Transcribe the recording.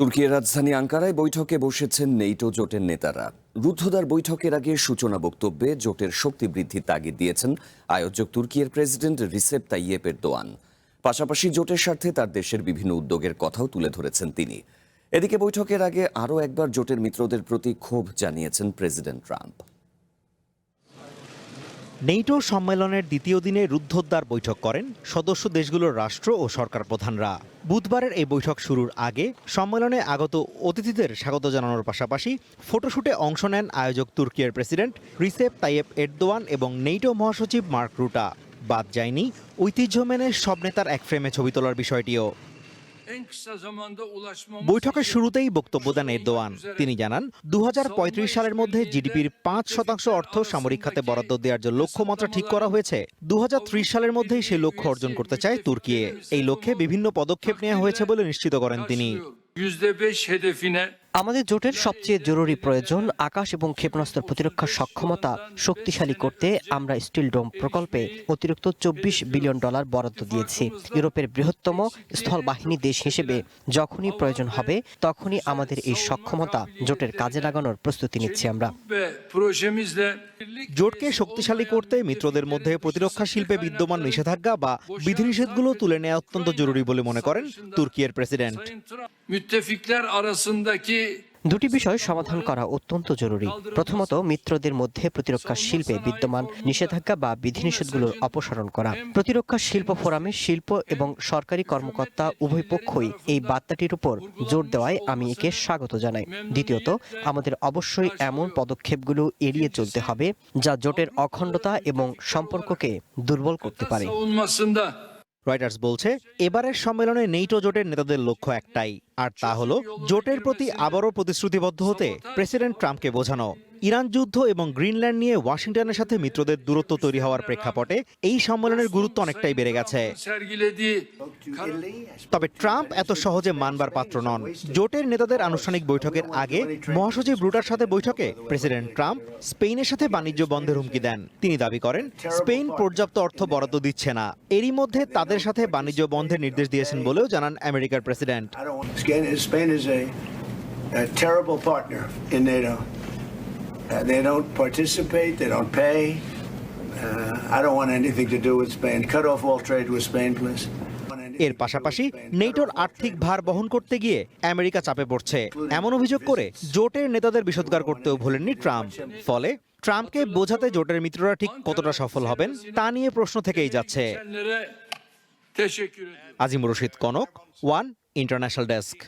তুর্কির রাজধানী আঙ্কারায় বৈঠকে বসেছেন নেটো জোটের নেতারা। রুদ্ধদ্বার বৈঠকের আগে সূচনা বক্তব্যে জোটের শক্তি বৃদ্ধির তাগিদ দিয়েছেন আয়োজক তুর্কির প্রেসিডেন্ট রিসেপ তাইয়েপ এরদোয়ান। পাশাপাশি জোটের স্বার্থে তার দেশের বিভিন্ন উদ্যোগের কথাও তুলে ধরেছেন তিনি। এদিকে বৈঠকের আগে আরও একবার জোটের মিত্রদের প্রতি ক্ষোভ জানিয়েছেন প্রেসিডেন্ট ট্রাম্প। নেটো সম্মেলনের দ্বিতীয় দিনে রুদ্ধদ্বার বৈঠক করেন সদস্য দেশগুলোর রাষ্ট্র ও সরকার প্রধানরা। বুধবারের এই বৈঠক শুরুর আগে সম্মেলনে আগত অতিথিদের স্বাগত জানানোর পাশাপাশি ফটোশুটে অংশ নেন আয়োজক তুর্কির প্রেসিডেন্ট রিসেপ তাইয়েপ এরদোয়ান এবং নেটো মহাসচিব মার্ক রুটা। বাদ যায়নি ঐতিহ্য মেনে সব নেতার এক ফ্রেমে ছবি তোলার বিষয়টিও। বৈঠকের শুরুতেই বক্তব্য দেন এরদোয়ান। তিনি জানান ২০৩৫ সালের মধ্যে জিডিপির ৫% অর্থ সামরিক খাতে বরাদ্দ দেওয়ার যে লক্ষ্যমাত্রা ঠিক করা হয়েছে, ২০৩০ সালের মধ্যেই সেই লক্ষ্য অর্জন করতে চায় তুর্কি। এই লক্ষ্যে বিভিন্ন পদক্ষেপ নেওয়া হয়েছে বলে নিশ্চিত করেন তিনি। আমাদের জোটের সবচেয়ে জরুরি প্রয়োজন আকাশ এবং ক্ষেপণাস্ত্র প্রতিরক্ষা সক্ষমতা শক্তিশালী করতে আমরা স্টিল ডোম প্রকল্পে অতিরিক্ত $২৪ বিলিয়ন বরাদ্দ দিয়েছি। ইউরোপের বৃহত্তম স্থল বাহিনী দেশ হিসেবে যখনই প্রয়োজন হবে তখনই আমাদের এই সক্ষমতা জোটের কাজে লাগানোর প্রস্তুতি নিচ্ছি আমরা। জোটকে শক্তিশালী করতে মিত্রদের মধ্যে প্রতিরক্ষা শিল্পে বিদ্যমান নিষেধাজ্ঞা বা বিধিনিষেধগুলো তুলে নেওয়া অত্যন্ত জরুরি বলে মনে করেন তুর্কির প্রেসিডেন্ট। দুটি বিষয় সমাধান করা অত্যন্ত জরুরি। প্রথমত, মিত্রদের মধ্যে প্রতিরক্ষা শিল্পে বিদ্যমান নিষেধাজ্ঞা বা বিধিনিষেধগুলোর অপসারণ করা। প্রতিরক্ষা শিল্প ফোরামে শিল্প এবং সরকারি কর্মকর্তা উভয় পক্ষই এই বার্তাটির উপর জোর দেওয়ায় আমি একে স্বাগত জানাই। দ্বিতীয়ত, আমাদের অবশ্যই এমন পদক্ষেপগুলো এড়িয়ে চলতে হবে যা জোটের অখণ্ডতা এবং সম্পর্ককে দুর্বল করতে পারে। রয়টার্স বলছে, এবারের সম্মেলনে নেটো জোটের নেতাদের লক্ষ্য একটাই, আর তা হলো জোটের প্রতি আবারও প্রতিশ্রুতিবদ্ধ হতে প্রেসিডেন্ট ট্রাম্পকে বোঝানো। ইরান যুদ্ধ এবং গ্রিনল্যান্ড নিয়ে ওয়াশিংটনের সাথে মিত্রদের দূরত্ব তৈরি হওয়ার প্রেক্ষাপটে এই সম্মেলনের গুরুত্ব অনেকটাই বেড়ে গেছে। তবে ট্রাম্প এত সহজে মানবার পাত্র নন। জোটের নেতাদের আনুষ্ঠানিক বৈঠকের আগে মহাসচিব রুটার সাথে বৈঠকে প্রেসিডেন্ট ট্রাম্প স্পেনের সাথে বাণিজ্য বন্ধের হুমকি দেন। তিনি দাবি করেন স্পেন পর্যাপ্ত অর্থ বরাদ্দ দিচ্ছে না। এরই মধ্যে তাদের সাথে বাণিজ্য বন্ধের নির্দেশ দিয়েছেন বলেও জানান আমেরিকার president. Spain is a terrible partner in NATO. They don't participate, they don't pay. I don't want anything to do with Spain. Cut off all trade with Spain, please. এর পাশাপাশি নেটোর আর্থিক ভার বহন করতে গিয়ে আমেরিকা চাপে পড়ছে এমন অভিযোগ করে জোটের নেতাদের বিষোদ্গার করতেও ভোলেননি ট্রাম্প। ফলে ট্রাম্পকে বোঝাতে জোটের মিত্ররা ঠিক কতটা সফল হবেন তা নিয়ে প্রশ্ন থেকেই যাচ্ছে। Azimur Rashid Kanak, one international desk.